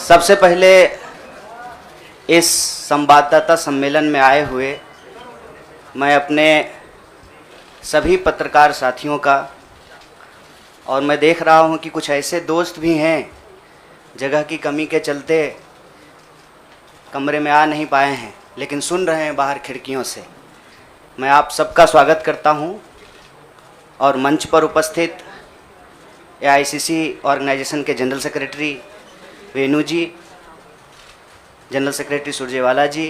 सबसे पहले इस संवाददाता सम्मेलन में आए हुए मैं अपने सभी पत्रकार साथियों का, और मैं देख रहा हूं कि कुछ ऐसे दोस्त भी हैं जगह की कमी के चलते कमरे में आ नहीं पाए हैं लेकिन सुन रहे हैं बाहर खिड़कियों से। मैं आप सबका स्वागत करता हूं और मंच पर उपस्थित एआईसीसी ऑर्गेनाइजेशन के जनरल सेक्रेटरी वेणु जी, जनरल सेक्रेटरी सुरजेवाला जी,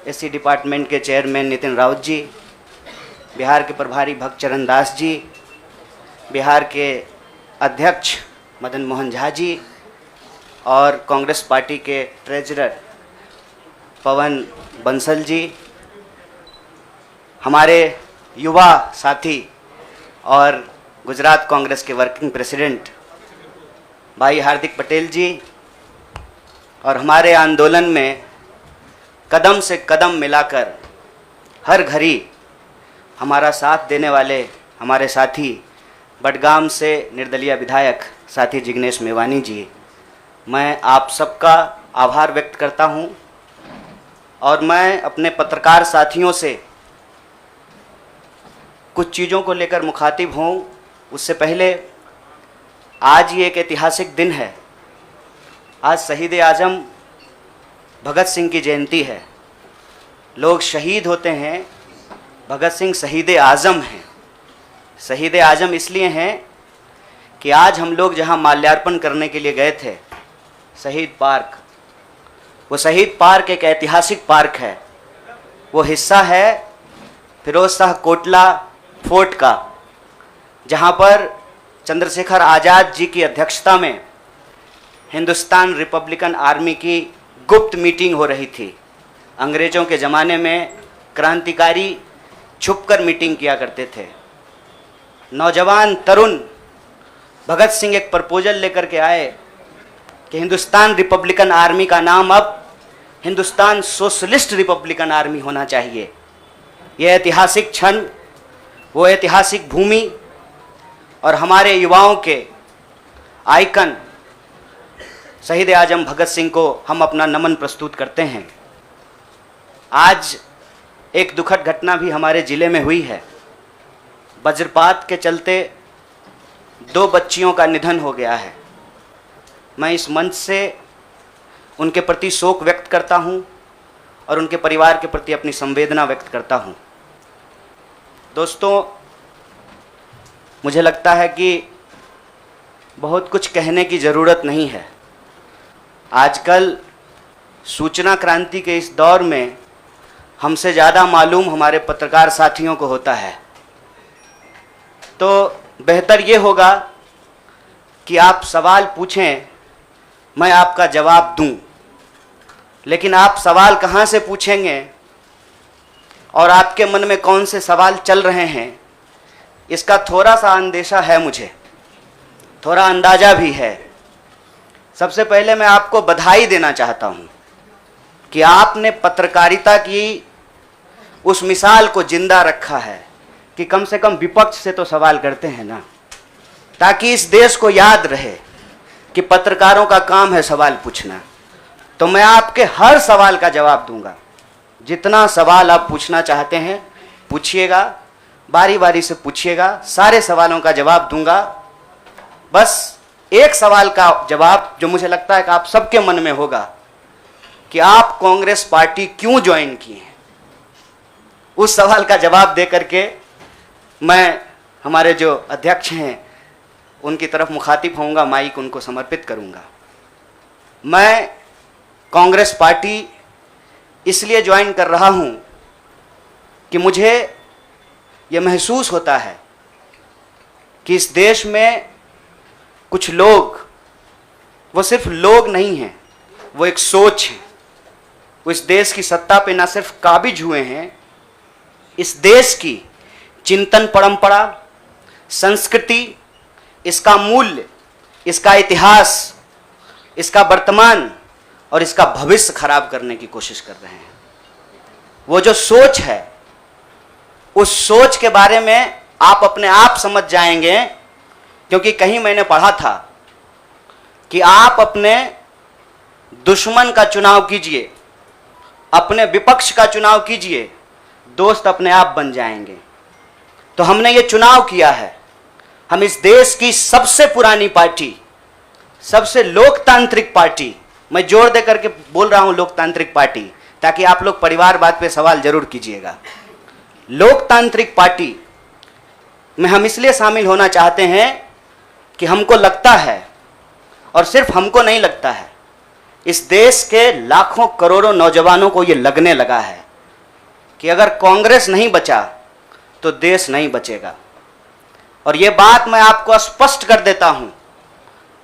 एससी डिपार्टमेंट के चेयरमैन नितिन राउत जी, बिहार के प्रभारी भक्त चरण दास जी, बिहार के अध्यक्ष मदन मोहन झा जी और कांग्रेस पार्टी के ट्रेजरर पवन बंसल जी, हमारे युवा साथी और गुजरात कांग्रेस के वर्किंग प्रेसिडेंट भाई हार्दिक पटेल जी, और हमारे आंदोलन में कदम से कदम मिलाकर हर घड़ी हमारा साथ देने वाले हमारे साथी बडगाम से निर्दलीय विधायक साथी जिग्नेश मेवानी जी, मैं आप सबका आभार व्यक्त करता हूं। और मैं अपने पत्रकार साथियों से कुछ चीज़ों को लेकर मुखातिब हूं। उससे पहले आज ये एक ऐतिहासिक दिन है। आज शहीद आज़म भगत सिंह की जयंती है। लोग शहीद होते हैं, भगत सिंह शहीद आज़म हैं। शहीद आज़म इसलिए हैं कि आज हम लोग जहां माल्यार्पण करने के लिए गए थे, शहीद पार्क, वो शहीद पार्क एक ऐतिहासिक पार्क है। वो हिस्सा है फिरोज शाह कोटला फोर्ट का, जहां पर चंद्रशेखर आज़ाद जी की अध्यक्षता में हिंदुस्तान रिपब्लिकन आर्मी की गुप्त मीटिंग हो रही थी। अंग्रेज़ों के ज़माने में क्रांतिकारी छुपकर मीटिंग किया करते थे। नौजवान तरुण भगत सिंह एक प्रपोजल लेकर के आए कि हिंदुस्तान रिपब्लिकन आर्मी का नाम अब हिंदुस्तान सोशलिस्ट रिपब्लिकन आर्मी होना चाहिए। यह ऐतिहासिक क्षण, वो ऐतिहासिक भूमि और हमारे युवाओं के आइकन शहीद आज़म भगत सिंह को हम अपना नमन प्रस्तुत करते हैं। आज एक दुखद घटना भी हमारे ज़िले में हुई है। वज्रपात के चलते 2 बच्चियों का निधन हो गया है। मैं इस मंच से उनके प्रति शोक व्यक्त करता हूं और उनके परिवार के प्रति अपनी संवेदना व्यक्त करता हूं। दोस्तों, मुझे लगता है कि बहुत कुछ कहने की ज़रूरत नहीं है। आजकल सूचना क्रांति के इस दौर में हमसे ज़्यादा मालूम हमारे पत्रकार साथियों को होता है। तो बेहतर ये होगा कि आप सवाल पूछें, मैं आपका जवाब दूं। लेकिन आप सवाल कहाँ से पूछेंगे और आपके मन में कौन से सवाल चल रहे हैं, इसका थोड़ा सा अंदेशा है, मुझे थोड़ा अंदाज़ा भी है। सबसे पहले मैं आपको बधाई देना चाहता हूं कि आपने पत्रकारिता की उस मिसाल को जिंदा रखा है कि कम से कम विपक्ष से तो सवाल करते हैं ना, ताकि इस देश को याद रहे कि पत्रकारों का काम है सवाल पूछना। तो मैं आपके हर सवाल का जवाब दूंगा। जितना सवाल आप पूछना चाहते हैं पूछिएगा, बारी बारी से पूछिएगा, सारे सवालों का जवाब दूंगा। बस एक सवाल का जवाब जो मुझे लगता है कि आप सबके मन में होगा कि आप कांग्रेस पार्टी क्यों ज्वाइन किए हैं, उस सवाल का जवाब दे करके मैं हमारे जो अध्यक्ष हैं उनकी तरफ मुखातिब होऊंगा, माइक उनको समर्पित करूंगा। मैं कांग्रेस पार्टी इसलिए ज्वाइन कर रहा हूं कि मुझे ये महसूस होता है कि इस देश में कुछ लोग, वो सिर्फ लोग नहीं हैं, वो एक सोच है। वो इस देश की सत्ता पे ना सिर्फ काबिज हुए हैं, इस देश की चिंतन परंपरा, संस्कृति, इसका मूल्य, इसका इतिहास, इसका वर्तमान और इसका भविष्य खराब करने की कोशिश कर रहे हैं। वो जो सोच है, उस सोच के बारे में आप अपने आप समझ जाएंगे, क्योंकि कहीं मैंने पढ़ा था कि आप अपने दुश्मन का चुनाव कीजिए, अपने विपक्ष का चुनाव कीजिए, दोस्त अपने आप बन जाएंगे। तो हमने ये चुनाव किया है। हम इस देश की सबसे पुरानी पार्टी, सबसे लोकतांत्रिक पार्टी, मैं जोर दे करके बोल रहा हूं लोकतांत्रिक पार्टी, ताकि आप लोग परिवारवाद पे सवाल जरूर कीजिएगा। लोकतांत्रिक पार्टी में हम इसलिए शामिल होना चाहते हैं कि हमको लगता है, और सिर्फ हमको नहीं लगता है, इस देश के लाखों करोड़ों नौजवानों को यह लगने लगा है कि अगर कांग्रेस नहीं बचा तो देश नहीं बचेगा। और यह बात मैं आपको स्पष्ट कर देता हूं,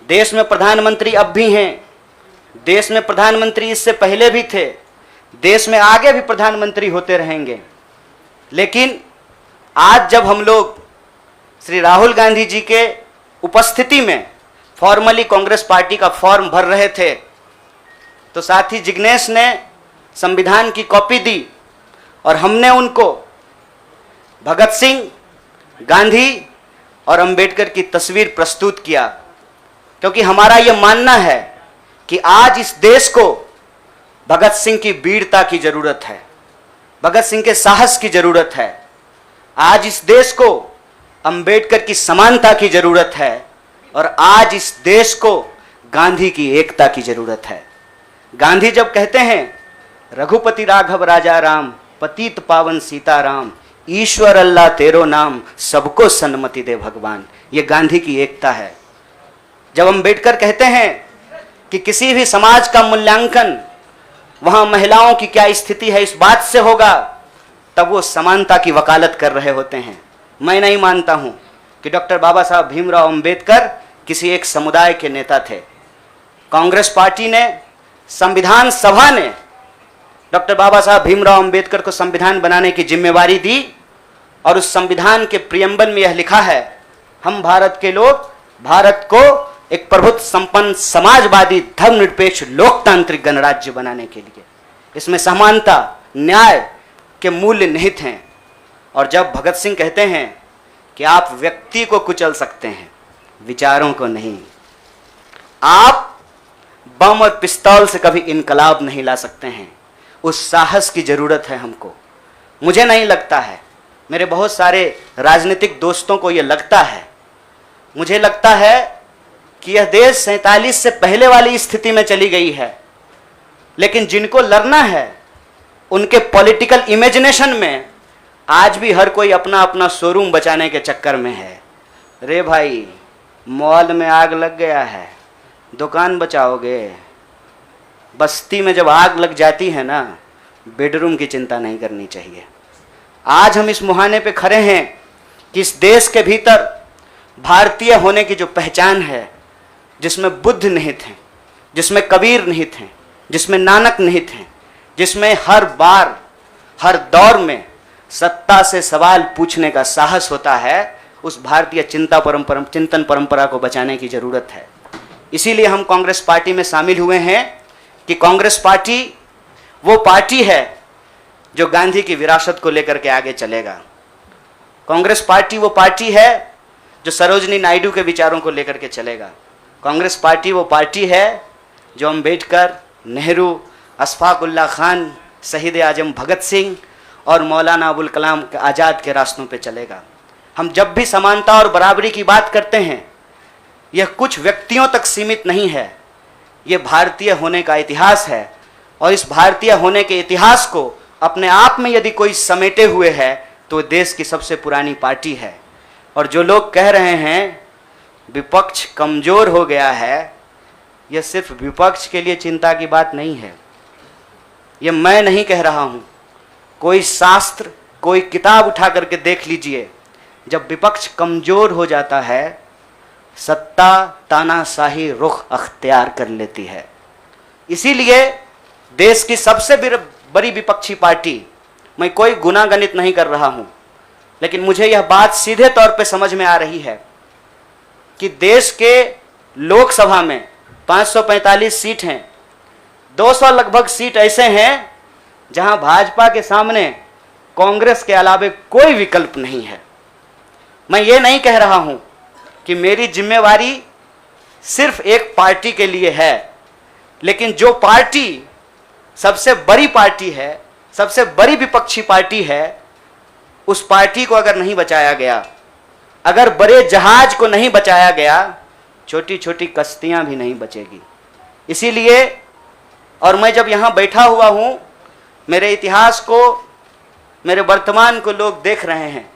देश में प्रधानमंत्री अब भी हैं, देश में प्रधानमंत्री इससे पहले भी थे, देश में आगे भी प्रधानमंत्री होते रहेंगे। लेकिन आज जब हम लोग श्री राहुल गांधी जी के उपस्थिति में फॉर्मली कांग्रेस पार्टी का फॉर्म भर रहे थे, तो साथी जिग्नेश ने संविधान की कॉपी दी और हमने उनको भगत सिंह, गांधी और अंबेडकर की तस्वीर प्रस्तुत किया, क्योंकि हमारा यह मानना है कि आज इस देश को भगत सिंह की वीरता की जरूरत है, भगत सिंह के साहस की जरूरत है। आज इस देश को अंबेडकर की समानता की जरूरत है, और आज इस देश को गांधी की एकता की जरूरत है। गांधी जब कहते हैं रघुपति राघव राजा राम, पतित पावन सीताराम, ईश्वर अल्लाह तेरो नाम, सबको सन्मति दे भगवान, ये गांधी की एकता है। जब अंबेडकर कहते हैं कि किसी भी समाज का मूल्यांकन वहां महिलाओं की क्या स्थिति है इस बात से होगा, तब वो समानता की वकालत कर रहे होते हैं। मैं नहीं मानता हूं कि डॉक्टर बाबा साहब भीमराव अंबेडकर किसी एक समुदाय के नेता थे। कांग्रेस पार्टी ने, संविधान सभा ने डॉक्टर बाबा साहब भीमराव अंबेडकर को संविधान बनाने की जिम्मेवारी दी, और उस संविधान के प्रियम्बल में यह लिखा है, हम भारत के लोग भारत को एक प्रभुत्व संपन्न समाजवादी धर्मनिरपेक्ष लोकतांत्रिक गणराज्य बनाने के लिए, इसमें समानता न्याय के मूल्य निहित हैं। और जब भगत सिंह कहते हैं कि आप व्यक्ति को कुचल सकते हैं, विचारों को नहीं, आप बम और पिस्तौल से कभी इनकलाब नहीं ला सकते हैं, उस साहस की जरूरत है हमको। मुझे नहीं लगता है, मेरे बहुत सारे राजनीतिक दोस्तों को यह लगता है। मुझे लगता है कि यह देश 47 से पहले वाली स्थिति में चली गई है, लेकिन जिनको लड़ना है उनके पॉलिटिकल इमेजिनेशन में आज भी हर कोई अपना अपना शोरूम बचाने के चक्कर में है। रे भाई, मॉल में आग लग गया है, दुकान बचाओगे? बस्ती में जब आग लग जाती है ना, बेडरूम की चिंता नहीं करनी चाहिए। आज हम इस मुहाने पे खड़े हैं कि इस देश के भीतर भारतीय होने की जो पहचान है, जिसमें बुद्ध निहित हैं, जिसमें कबीर निहित हैं, जिसमें नानक निहित हैं, जिसमें हर बार हर दौर में सत्ता से सवाल पूछने का साहस होता है, उस भारतीय चिंतन परंपरा को बचाने की जरूरत है। इसीलिए हम कांग्रेस पार्टी में शामिल हुए हैं कि कांग्रेस पार्टी वो पार्टी है जो गांधी की विरासत को लेकर के आगे चलेगा। कांग्रेस पार्टी वो पार्टी है जो सरोजनी नायडू के विचारों को लेकर के चलेगा। कांग्रेस पार्टी वो पार्टी है जो अंबेडकर, नेहरू, अशफाक उल्लाह खान, शहीद आजम भगत सिंह और मौलाना अबुल कलाम आज़ाद के रास्तों पे चलेगा। हम जब भी समानता और बराबरी की बात करते हैं, यह कुछ व्यक्तियों तक सीमित नहीं है, यह भारतीय होने का इतिहास है। और इस भारतीय होने के इतिहास को अपने आप में यदि कोई समेटे हुए है तो देश की सबसे पुरानी पार्टी है। और जो लोग कह रहे हैं विपक्ष कमजोर हो गया है, यह सिर्फ विपक्ष के लिए चिंता की बात नहीं है। यह मैं नहीं कह रहा हूं, कोई शास्त्र, कोई किताब उठा करके देख लीजिए। जब विपक्ष कमजोर हो जाता है, सत्ता तानाशाही रुख अख्तियार कर लेती है। इसीलिए देश की सबसे बड़ी विपक्षी पार्टी, मैं कोई गुनागणित नहीं कर रहा हूं, लेकिन मुझे यह बात सीधे तौर पे समझ में आ रही है कि देश के लोकसभा में 545 सीट हैं, 200 लगभग सीट ऐसे हैं जहां भाजपा के सामने कांग्रेस के अलावे कोई विकल्प नहीं है। मैं ये नहीं कह रहा हूं कि मेरी जिम्मेवारी सिर्फ एक पार्टी के लिए है लेकिन जो पार्टी सबसे बड़ी पार्टी है, सबसे बड़ी विपक्षी पार्टी है, उस पार्टी को अगर नहीं बचाया गया, अगर बड़े जहाज को नहीं बचाया गया, छोटी छोटी कश्तियां भी नहीं बचेगी। इसीलिए, और मैं जब यहां बैठा हुआ हूं, मेरे इतिहास को, मेरे वर्तमान को लोग देख रहे हैं।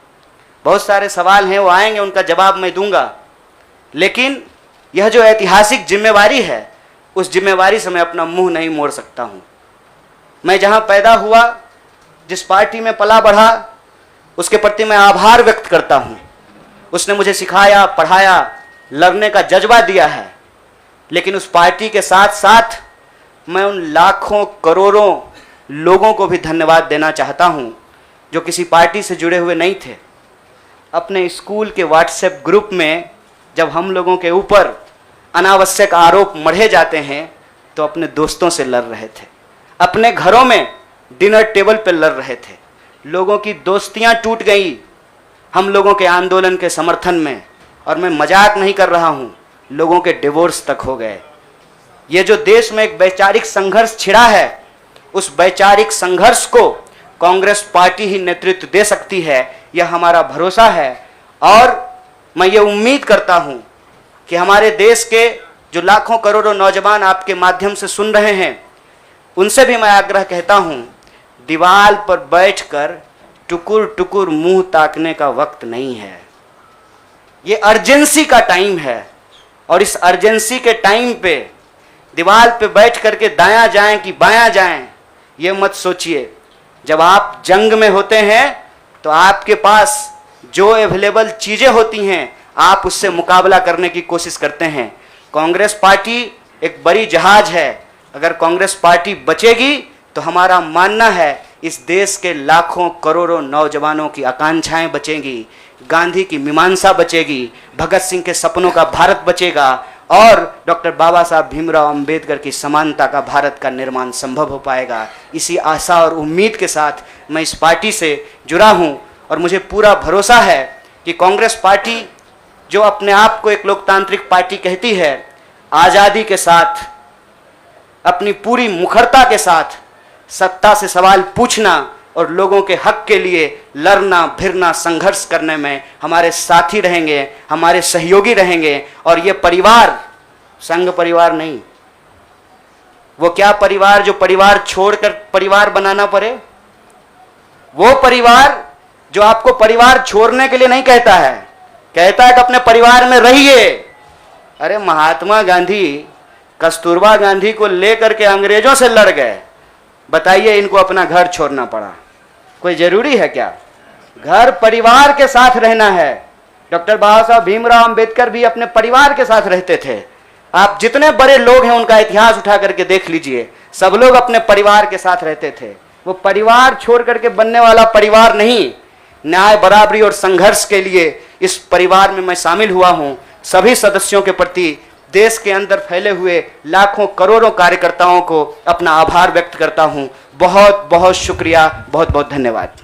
बहुत सारे सवाल हैं, वो आएंगे, उनका जवाब मैं दूंगा। लेकिन यह जो ऐतिहासिक जिम्मेवारी है, उस जिम्मेवारी से मैं अपना मुंह नहीं मोड़ सकता हूं। मैं जहां पैदा हुआ, जिस पार्टी में पला बढ़ा, उसके प्रति मैं आभार व्यक्त करता हूं। उसने मुझे सिखाया, पढ़ाया, लड़ने का जज्बा दिया है। लेकिन उस पार्टी के साथ साथ मैं उन लाखों करोड़ों लोगों को भी धन्यवाद देना चाहता हूं जो किसी पार्टी से जुड़े हुए नहीं थे। अपने स्कूल के व्हाट्सएप ग्रुप में जब हम लोगों के ऊपर अनावश्यक आरोप मढ़े जाते हैं तो अपने दोस्तों से लड़ रहे थे, अपने घरों में डिनर टेबल पर लड़ रहे थे। लोगों की दोस्तियां टूट गई हम लोगों के आंदोलन के समर्थन में, और मैं मजाक नहीं कर रहा हूं, लोगों के डिवोर्स तक हो गए। ये जो देश में एक वैचारिक संघर्ष छिड़ा है, उस वैचारिक संघर्ष को कांग्रेस पार्टी ही नेतृत्व दे सकती है, यह हमारा भरोसा है। और मैं ये उम्मीद करता हूं कि हमारे देश के जो लाखों करोड़ों नौजवान आपके माध्यम से सुन रहे हैं, उनसे भी मैं आग्रह कहता हूं, दीवार पर बैठकर टुकुर टुकुर मुंह ताकने का वक्त नहीं है। ये अर्जेंसी का टाइम है, और इस अर्जेंसी के टाइम पे दीवार पे बैठ करके दायां जाएं कि बायां जाएं, ये मत सोचिए। जब आप जंग में होते हैं तो आपके पास जो अवेलेबल चीजें होती हैं, आप उससे मुकाबला करने की कोशिश करते हैं। कांग्रेस पार्टी एक बड़ी जहाज है। अगर कांग्रेस पार्टी बचेगी तो हमारा मानना है इस देश के लाखों करोड़ों नौजवानों की आकांक्षाएं बचेंगी, गांधी की मीमांसा बचेगी, भगत सिंह के सपनों का भारत बचेगा, और डॉक्टर बाबा साहब भीमराव अंबेडकर की समानता का भारत का निर्माण संभव हो पाएगा। इसी आशा और उम्मीद के साथ मैं इस पार्टी से जुड़ा हूं, और मुझे पूरा भरोसा है कि कांग्रेस पार्टी जो अपने आप को एक लोकतांत्रिक पार्टी कहती है, आज़ादी के साथ, अपनी पूरी मुखरता के साथ सत्ता से सवाल पूछना और लोगों के हक के लिए लड़ना भिड़ना संघर्ष करने में हमारे साथी रहेंगे, हमारे सहयोगी रहेंगे। और ये परिवार संघ परिवार नहीं, वो क्या परिवार जो परिवार छोड़कर परिवार बनाना पड़े, वो परिवार जो आपको परिवार छोड़ने के लिए नहीं कहता है, कहता है कि अपने परिवार में रहिए। अरे महात्मा गांधी कस्तूरबा गांधी को लेकर के अंग्रेजों से लड़ गए, बताइए इनको अपना घर छोड़ना पड़ा। कोई जरूरी है क्या? घर परिवार के साथ रहना है। डॉक्टर बाबा साहब भीमराव अंबेडकर भी अपने परिवार के साथ रहते थे। आप जितने बड़े लोग हैं उनका इतिहास उठा करके देख लीजिए, सब लोग अपने परिवार के साथ रहते थे। वो परिवार छोड़ करके बनने वाला परिवार नहीं। न्याय, बराबरी और संघर्ष के लिए इस परिवार में मैं शामिल हुआ हूं। सभी सदस्यों के प्रति, देश के अंदर फैले हुए लाखों करोड़ों कार्यकर्ताओं को अपना आभार व्यक्त करता हूं। बहुत बहुत शुक्रिया, बहुत बहुत धन्यवाद।